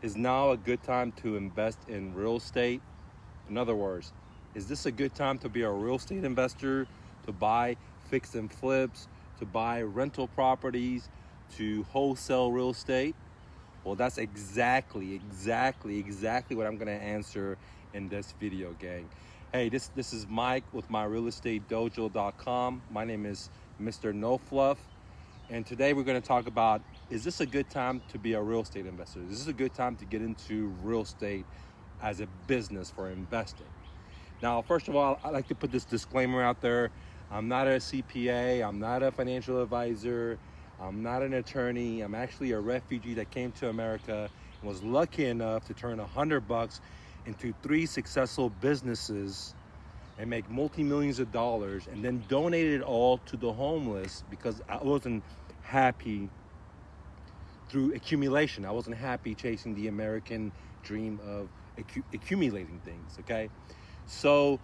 Is now a good time to invest in real estate? In other words, is this a good time to be a real estate investor, to buy fix and flips, to buy rental properties, to wholesale real estate? Well, that's exactly what I'm gonna answer in this video, gang. Hey, this is Mike with myrealestatedojo.com. My name is Mr. No Fluff. And today we're going to talk about, is this a good time to be a real estate investor? Is this a good time to get into real estate as a business for investing? Now, first of all, I like to put this disclaimer out there. I'm not a CPA. I'm not a financial advisor. I'm not an attorney. I'm actually a refugee that came to America and was lucky enough to turn $100 into 3 successful businesses and make multi-millions of dollars, and then donated it all to the homeless because I wasn't happy through accumulation. I wasn't happy chasing the American dream of accumulating things, okay? So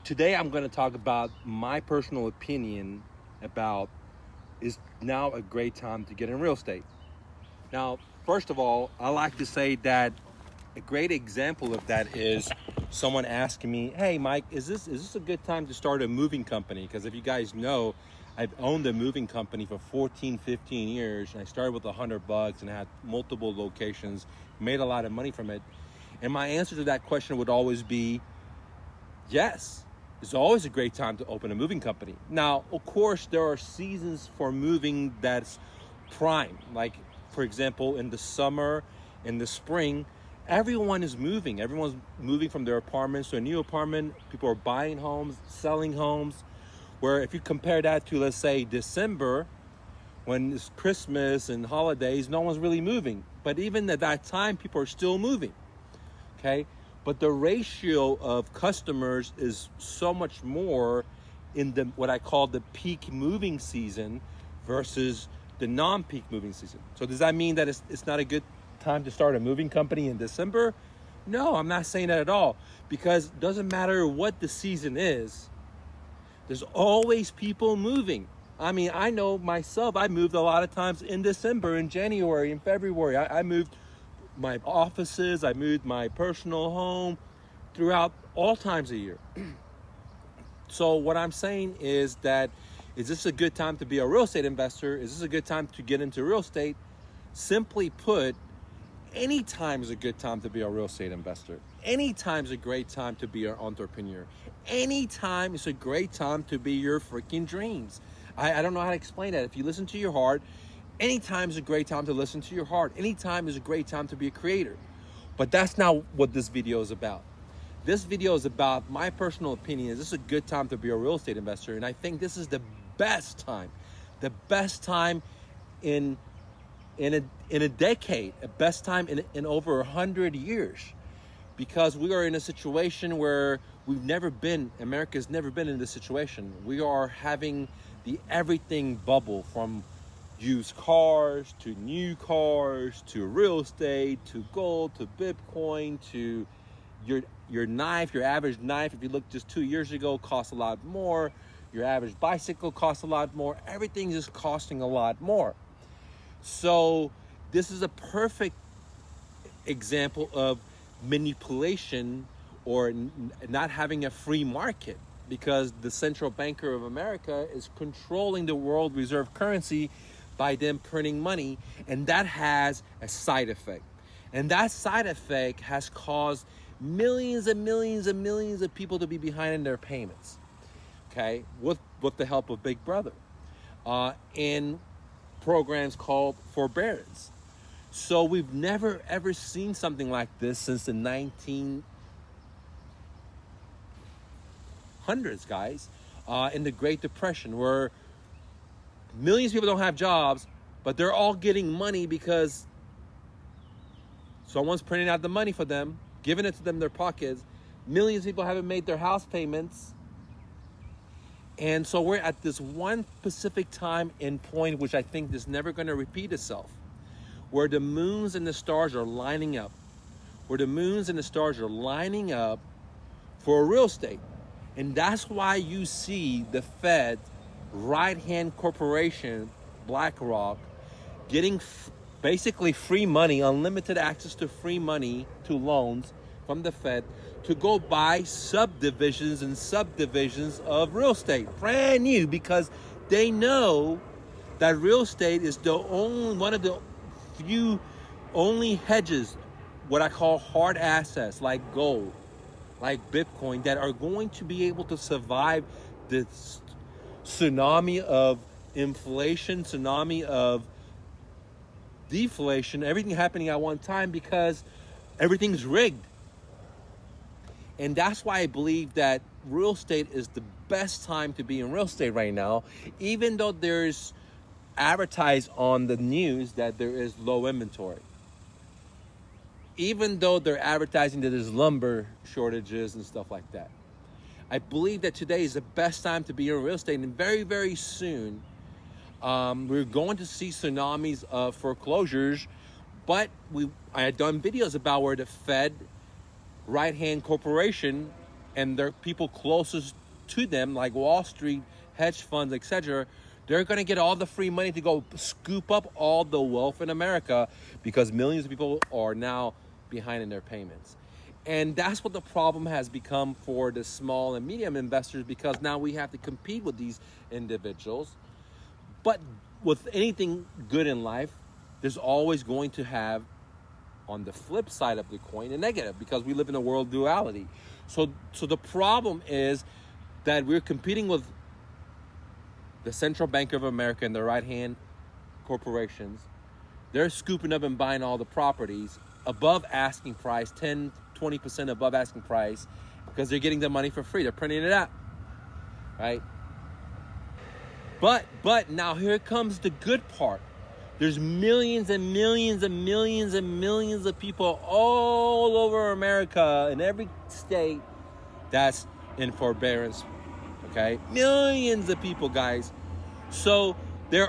today I'm going to talk about my personal opinion about, is now a great time to get in real estate? Now, first of all, I like to say that a great example of that is someone asking me, hey, Mike, is this a good time to start a moving company? Because if you guys know, I've owned a moving company for 14, 15 years, and I started with $100 and had multiple locations, made a lot of money from it. And my answer to that question would always be, yes, it's always a great time to open a moving company. Now, of course, there are seasons for moving that's prime. Like, for example, in the summer, in the spring, everyone is moving. Everyone's moving from their apartments to a new apartment. People are buying homes, selling homes. Where if you compare that to, let's say, December, when it's Christmas and holidays, no one's really moving. But even at that time, people are still moving, okay? But the ratio of customers is so much more in the what I call the peak moving season versus the non-peak moving season. So does that mean that it's not a good time to start a moving company in December? No, I'm not saying that at all, because it doesn't matter what the season is, there's always people moving. I mean, I know myself, I moved a lot of times in December, in January, in February. I moved my offices, I moved my personal home throughout all times of year. So what I'm saying is that, is this a good time to be a real estate investor? Is this a good time to get into real estate? Simply put, any time is a good time to be a real estate investor. Any time is a great time to be an entrepreneur. Any time is a great time to be your freaking dreams. I don't know how to explain that. If you listen to your heart, any time is a great time to listen to your heart. Any time is a great time to be a creator. But that's not what this video is about. This video is about my personal opinion. Is this a good time to be a real estate investor? And I think this is the best time in a decade, a best time in over 100 years, because we are in a situation where America's never been in this situation. We are having the everything bubble, from used cars to new cars to real estate to gold to Bitcoin to your knife. Your average knife, if you look just 2 years ago, cost a lot more. Your average bicycle costs a lot more. Everything is costing a lot more. So this is a perfect example of manipulation, or not having a free market, because the central banker of America is controlling the world reserve currency by them printing money, and that has a side effect. And that side effect has caused millions and millions and millions of people to be behind in their payments, okay, with the help of Big Brother, in programs called forbearance. So we've never ever seen something like this since the 1900s, guys, in the Great Depression, where millions of people don't have jobs, but they're all getting money because someone's printing out the money for them, giving it to them in their pockets. Millions of people haven't made their house payments. And so we're at this one specific time and point, which I think is never going to repeat itself, where the moons and the stars are lining up, for real estate. And that's why you see the Fed right-hand corporation, BlackRock, getting basically free money, unlimited access to free money, to loans from the Fed, to go buy subdivisions and subdivisions of real estate, brand new, because they know that real estate is the only one of the few only hedges, what I call hard assets like gold, like Bitcoin, that are going to be able to survive this tsunami of inflation, tsunami of deflation, everything happening at one time, because everything's rigged. And that's why I believe that real estate is the best time to be in real estate right now, even though there's advertised on the news that there is low inventory. Even though they're advertising that there's lumber shortages and stuff like that. I believe that today is the best time to be in real estate, and very, very soon, we're going to see tsunamis of foreclosures. But I had done videos about where the Fed, right-hand corporation, and their people closest to them, like Wall Street, hedge funds, etc., they're going to get all the free money to go scoop up all the wealth in America, because millions of people are now behind in their payments. And that's what the problem has become for the small and medium investors, because now we have to compete with these individuals. But with anything good in life, there's always going to have, on the flip side of the coin, a negative, because we live in a world duality. So the problem is that we're competing with the Central Bank of America and the right-hand corporations. They're scooping up and buying all the properties above asking price, 10, 20% above asking price, because they're getting the money for free. They're printing it out, right? But now here comes the good part. There's millions and millions and millions and millions of people all over America, in every state, that's in forbearance, okay? Millions of people, guys. So the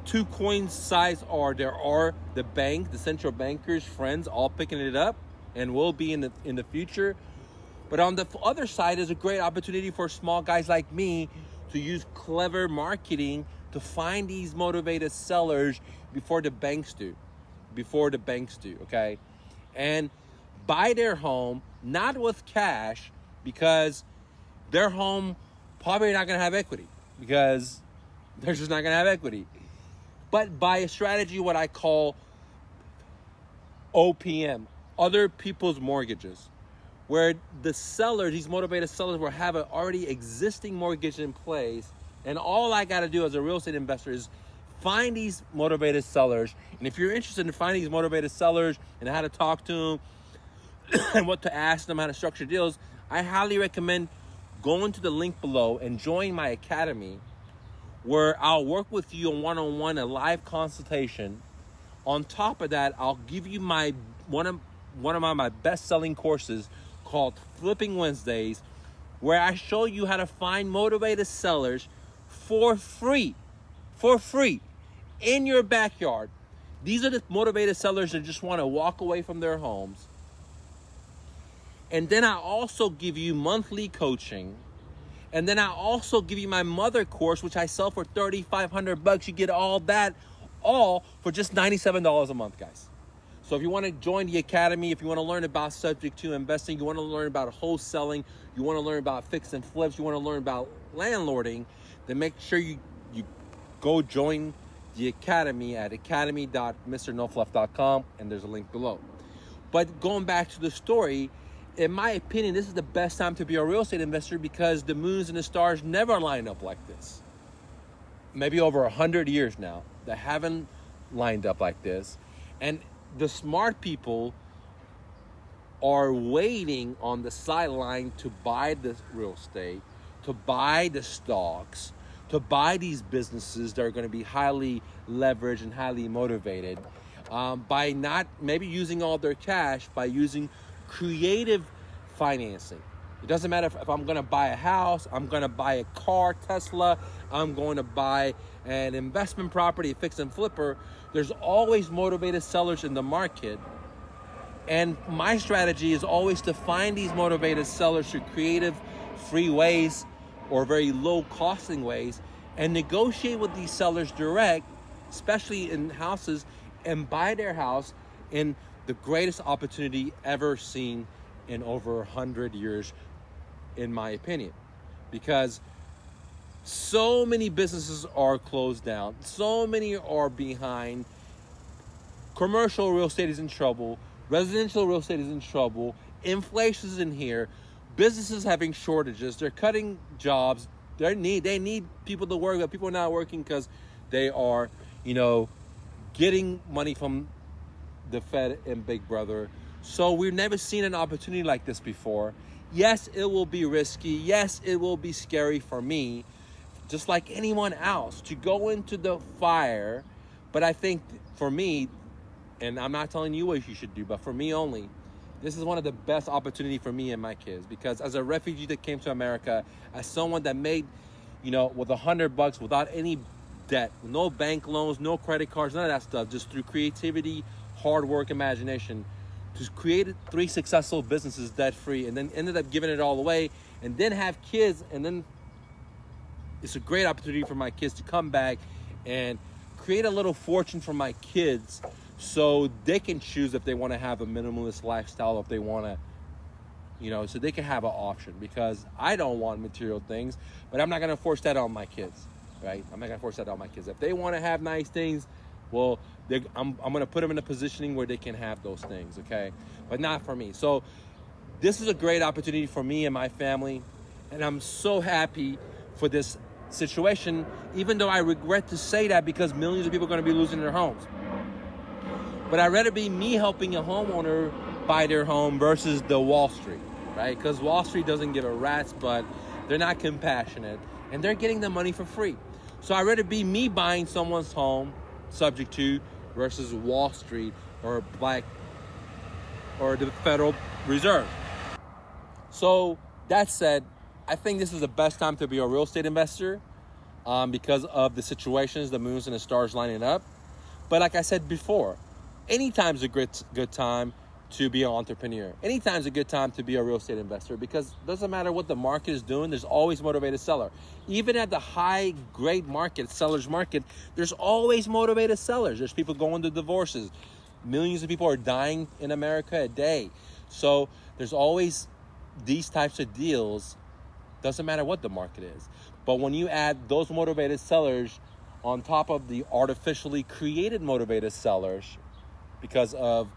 two coin sides are, there are the bank, the central bankers, friends, all picking it up, and will be in the future. But on the other side is a great opportunity for small guys like me to use clever marketing to find these motivated sellers before the banks do, okay? And buy their home, not with cash, because their home probably not going to have equity, because they're just not going to have equity. But by a strategy, what I call OPM, other people's mortgages, where the sellers, these motivated sellers, will have an already existing mortgage in place, and all I got to do as a real estate investor is find these motivated sellers. And if you're interested in finding these motivated sellers and how to talk to them and what to ask them, how to structure deals, I highly recommend going to the link below and join my academy, where I'll work with you on one-on-one, a live consultation. On top of that, I'll give you one of my best-selling courses called Flipping Wednesdays, where I show you how to find motivated sellers for free, in your backyard. These are the motivated sellers that just want to walk away from their homes. And then I also give you monthly coaching. And then I also give you my mother course, which I sell for $3,500. You get all for just $97 a month, guys. So if you want to join the academy, if you want to learn about subject to investing, you want to learn about wholesaling, you want to learn about fix and flips, you want to learn about landlording, then make sure you go join the academy at academy.mrnofluff.com, and there's a link below. But going back to the story, in my opinion, this is the best time to be a real estate investor, because the moons and the stars never line up like this. Maybe over 100 years now, they haven't lined up like this. And the smart people are waiting on the sideline to buy the real estate, to buy the stocks, to buy these businesses that are going to be highly leveraged and highly motivated, by not maybe using all their cash, by using creative financing. It doesn't matter if I'm going to buy a house, I'm going to buy a car, Tesla, I'm going to buy an investment property, a fix and flipper. There's always motivated sellers in the market. And my strategy is always to find these motivated sellers through creative, free ways or very low costing ways, and negotiate with these sellers direct, especially in houses, and buy their house in the greatest opportunity ever seen in over 100 years, in my opinion. Because so many businesses are closed down. So many are behind. Commercial real estate is in trouble. Residential real estate is in trouble. Inflation is in here. Businesses having shortages. They're cutting jobs. They need people to work, but people are not working because they are, getting money from the Fed and Big Brother. So we've never seen an opportunity like this before. Yes, it will be risky. Yes, it will be scary for me, just like anyone else, to go into the fire. But I think for me, and I'm not telling you what you should do, but for me only, this is one of the best opportunity for me and my kids. Because as a refugee that came to America, as someone that made, with $100 without any debt, no bank loans, no credit cards, none of that stuff, just through creativity, hard work, imagination, to create 3 successful businesses debt-free, and then ended up giving it all away, and then have kids, and then it's a great opportunity for my kids to come back and create a little fortune for my kids, so they can choose if they want to have a minimalist lifestyle, if they want to, so they can have an option. Because I don't want material things, but I'm not going to force that on my kids, right? I'm not going to force that on my kids. If they want to have nice things, well, I'm going to put them in a positioning where they can have those things, okay? But not for me. So this is a great opportunity for me and my family, and I'm so happy for this situation, even though I regret to say that, because millions of people are going to be losing their homes. But I'd rather be me helping a homeowner buy their home versus the Wall Street, right? Because Wall Street doesn't give a rat's butt. They're not compassionate, and they're getting the money for free. So I'd rather be me buying someone's home subject to versus Wall Street or the Federal Reserve. So that said, I think this is the best time to be a real estate investor because of the situations, the moons and the stars lining up. But like I said before, anytime's a good time to be an entrepreneur. Anytime's a good time to be a real estate investor, because it doesn't matter what the market is doing, there's always motivated seller. Even at the high grade market, seller's market, there's always motivated sellers. There's people going to divorces. Millions of people are dying in America a day. So there's always these types of deals. Doesn't matter what the market is. But when you add those motivated sellers on top of the artificially created motivated sellers because of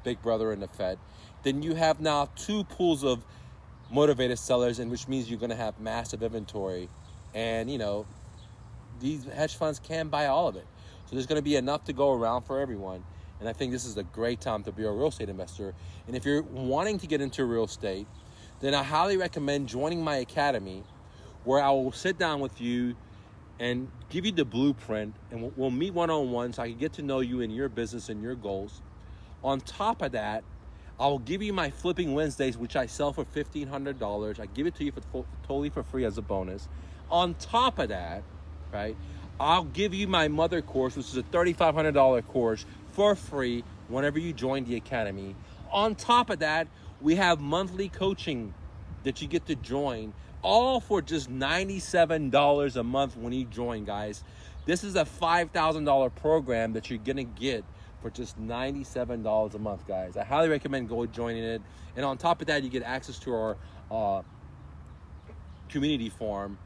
Big Brother and the Fed, then you have now 2 pools of motivated sellers, and which means you're going to have massive inventory. And, these hedge funds can buy all of it. So there's going to be enough to go around for everyone. And I think this is a great time to be a real estate investor. And if you're wanting to get into real estate, then I highly recommend joining my academy, where I will sit down with you and give you the blueprint, and we'll meet one-on-one so I can get to know you and your business and your goals. On top of that, I will give you my Flipping Wednesdays, which I sell for $1,500. I give it to you totally for free as a bonus. On top of that, right, I'll give you my Mother course, which is a $3,500 course for free whenever you join the academy. On top of that, we have monthly coaching that you get to join, all for just $97 a month when you join, guys. This is a $5,000 program that you're going to get for just $97 a month, guys. I highly recommend joining it. And on top of that, you get access to our community forum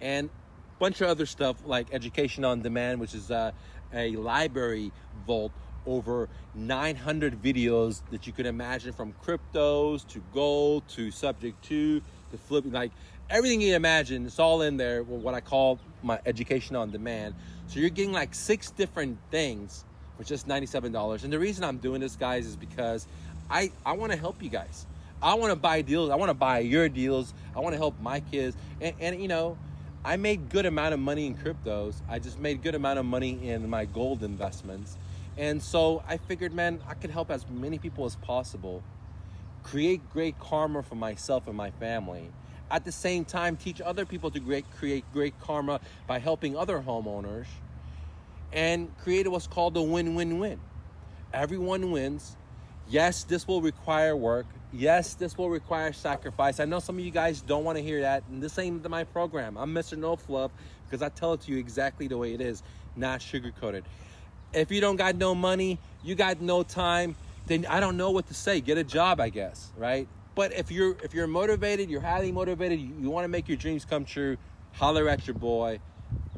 and a bunch of other stuff like Education on Demand, which is a library vault, over 900 videos that you can imagine, from cryptos to gold to subject to flipping, like everything you imagine. It's all in there, what I call my Education on Demand. So you're getting like 6 different things for just $97. And the reason I'm doing this, guys, is because I want to help you guys. I want to buy deals. I want to buy your deals. I want to help my kids. And I made good amount of money in cryptos. I just made good amount of money in my gold investments. And so I figured, man, I could help as many people as possible, create great karma for myself and my family. At the same time, teach other people to create great karma by helping other homeowners, and create what's called a win-win-win. Everyone wins. Yes, this will require work. Yes, this will require sacrifice. I know some of you guys don't want to hear that, and this ain't my program. I'm Mr. No Fluff, because I tell it to you exactly the way it is, not sugar-coated. if you don't got no money, you got no time, then I don't know what to say. Get a job, I guess, right? But if you're motivated, you're highly motivated, you want to make your dreams come true, holler at your boy,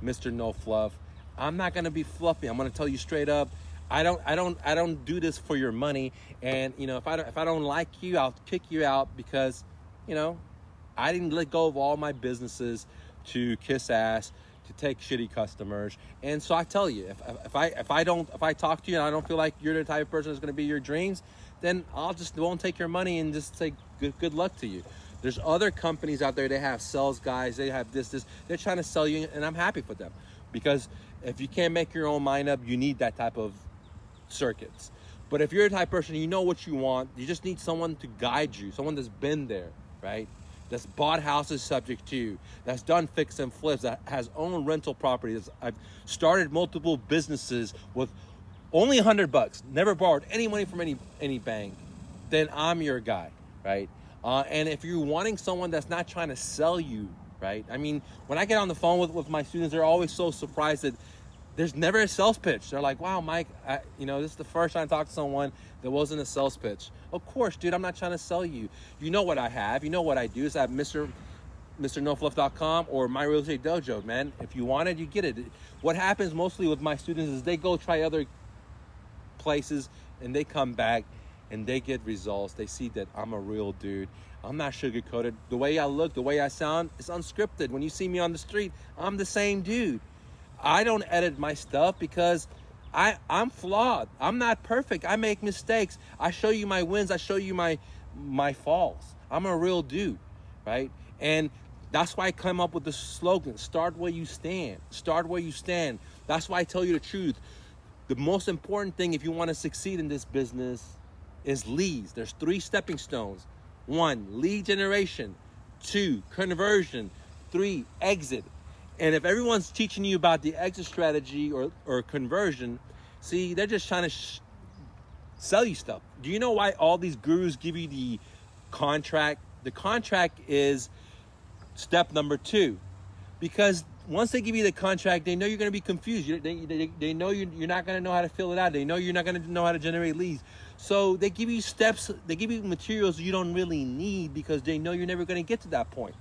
Mr. No Fluff. I'm not gonna be fluffy. I'm gonna tell you straight up. I don't do this for your money. And if I don't like you, I'll kick you out because, I didn't let go of all my businesses to kiss ass, to take shitty customers. And so I tell you, if I talk to you and I don't feel like you're the type of person that's going to be your dreams, then I'll just won't take your money and just say good luck to you. There's other companies out there, they have sales guys, they have this, they're trying to sell you, and I'm happy for them. Because if you can't make your own mind up, you need that type of circuits. But if you're the type of person, you know what you want, you just need someone to guide you, someone that's been there, right? That's bought houses subject to, that's done fix and flips, that has owned rental properties. I've started multiple businesses with only $100, never borrowed any money from any bank, then I'm your guy, right? And if you're wanting someone that's not trying to sell you, right? I mean, when I get on the phone with my students, they're always so surprised that there's never a sales pitch. They're like, wow, Mike, this is the first time I talked to someone that wasn't a sales pitch. Of course, dude, I'm not trying to sell you. You know what I have. You know what I do. It's at MrNoFluff.com or My Real Estate Dojo, man. If you want it, you get it. What happens mostly with my students is they go try other places and they come back and they get results. They see that I'm a real dude. I'm not sugar-coated. The way I look, the way I sound, it's unscripted. When you see me on the street, I'm the same dude. I don't edit my stuff because I'm flawed. I'm not perfect. I make mistakes. I show you my wins. I show you my falls. I'm a real dude, right? And that's why I come up with the slogan, start where you stand. Start where you stand. That's why I tell you the truth. The most important thing if you want to succeed in this business is leads. There's 3 stepping stones. 1, lead generation. 2, conversion. 3, exit. And if everyone's teaching you about the exit strategy or conversion, see, they're just trying to sell you stuff. Do you know why all these gurus give you the contract? The contract is step number 2. Because once they give you the contract, they know you're going to be confused. They know you're not going to know how to fill it out. They know you're not going to know how to generate leads. So they give you steps, they give you materials you don't really need because they know you're never going to get to that point,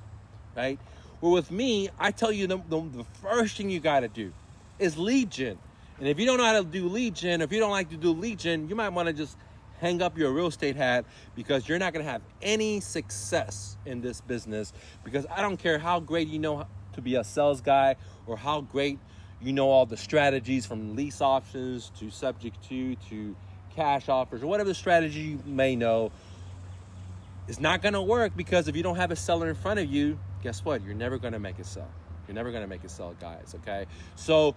right? Well, with me, I tell you the first thing you got to do is lead gen. And if you don't know how to do lead gen, if you don't like to do lead gen, you might want to just hang up your real estate hat because you're not going to have any success in this business because I don't care how great you know to be a sales guy or how great you know all the strategies from lease options to subject to cash offers or whatever the strategy you may know. It's not going to work because if you don't have a seller in front of you, guess what? You're never going to make it sell. You're never going to make it sell, guys, okay? So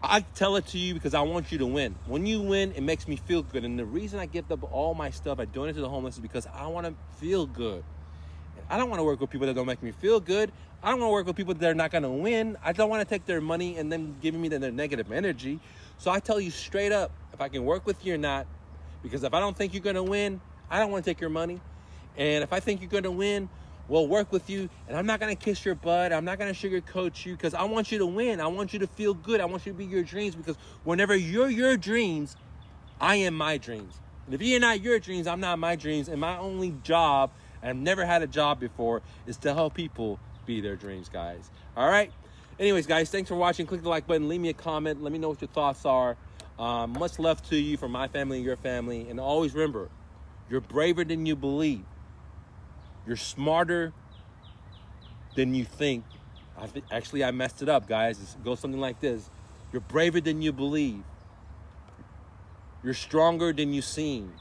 I tell it to you because I want you to win. When you win, it makes me feel good. And the reason I give up all my stuff, I donate to the homeless, is because I want to feel good. And I don't want to work with people that don't make me feel good. I don't want to work with people that are not going to win. I don't want to take their money and then giving me their negative energy. So I tell you straight up, if I can work with you or not, because if I don't think you're going to win, I don't want to take your money. And if I think you're going to win, we'll work with you. And I'm not going to kiss your butt. I'm not going to sugarcoat you because I want you to win. I want you to feel good. I want you to be your dreams because whenever you're your dreams, I am my dreams. And if you're not your dreams, I'm not my dreams. And my only job, and I've never had a job before, is to help people be their dreams, guys. All right? Anyways, guys, thanks for watching. Click the like button. Leave me a comment. Let me know what your thoughts are. Much love to you from my family and your family. And always remember, you're braver than you believe. You're smarter than you think. Actually, I messed it up, guys. It goes something like this. You're braver than you believe. You're stronger than you seem.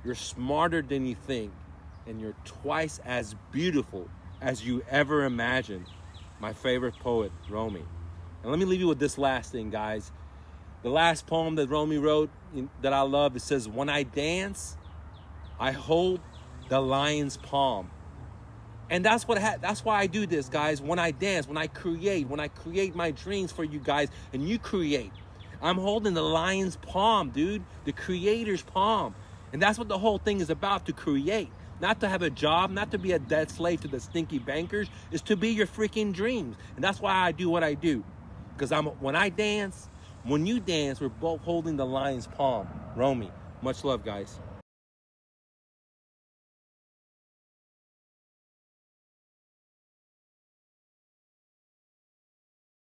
You're smarter than you think. And you're twice as beautiful as you ever imagined. My favorite poet, Rumi. And let me leave you with this last thing, guys. The last poem that Rumi wrote that I love, it says, when I dance, I hold the lion's palm. And that's why I do this, guys. When I dance, when I create my dreams for you guys, and you create, I'm holding the lion's palm, dude, the creator's palm. And that's what the whole thing is about, to create. Not to have a job, not to be a dead slave to the stinky bankers, is to be your freaking dreams. And that's why I do what I do. Because when I dance, When you dance, we're both holding the lion's palm. Romy, much love, guys.